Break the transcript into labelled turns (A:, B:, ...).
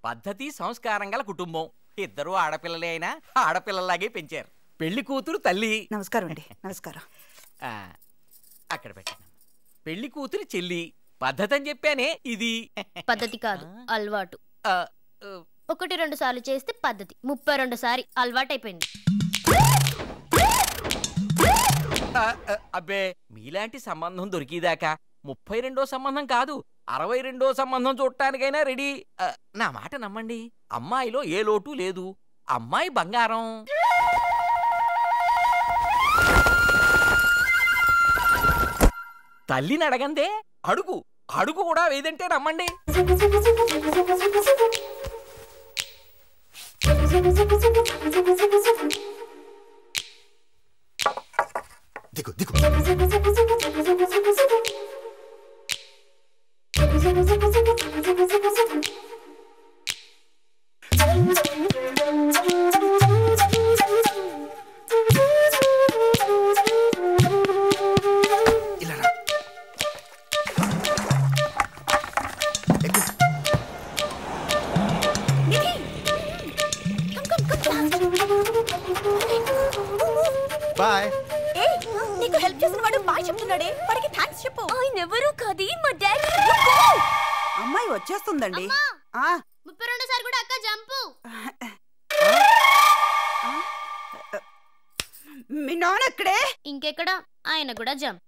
A: పద్ధతి సంస్కారం గల కుటుంబం. ఇద్దరు ఆడపిల్లలే అయినా ఆడపిల్లలాగే పెంచారు. పెళ్లి కూతురు తల్లి.
B: నమస్కారం అండి. నమస్కారం.
A: అక్కడ పెట్టండి. పెళ్లి కూతురు చెల్లి. పద్ధతి అని చెప్పానే, ఇది
C: పద్ధతి కాదు, అలవాటు. 1-2 సార్లు చేస్తే పద్ధతి, 32 సారి అలవాటైపోయింది.
A: అబ్బే, మీలాంటి సంబంధం దొరికిదాకా 32వ సంబంధం కాదు, 62వ సంబంధం చూడటానికైనా రెడీ. నా మాట నమ్మండి, అమ్మాయిలో ఏ లోటు లేదు. అమ్మాయి బంగారం. తల్లిని అడగందే అడుగు అడుగు కూడా వేదంటే నమ్మండి.
D: దిగు దిగు. బాయ్.
B: నీకు హెల్ప్ చేసిన వాడు బాయ్ చెప్తున్నాడే, వాడికి థాంక్స్ చెప్పు.
C: ఆయన ఎవరు కాదు, మా డాడీ.
B: అమ్మాయి వచ్చేస్తుందండి.
C: 32 సారి కూడా అక్క జంపు.
B: మీ నాన్న ఎక్కడే?
C: ఇంకెక్కడ, ఆయన కూడా జంప్.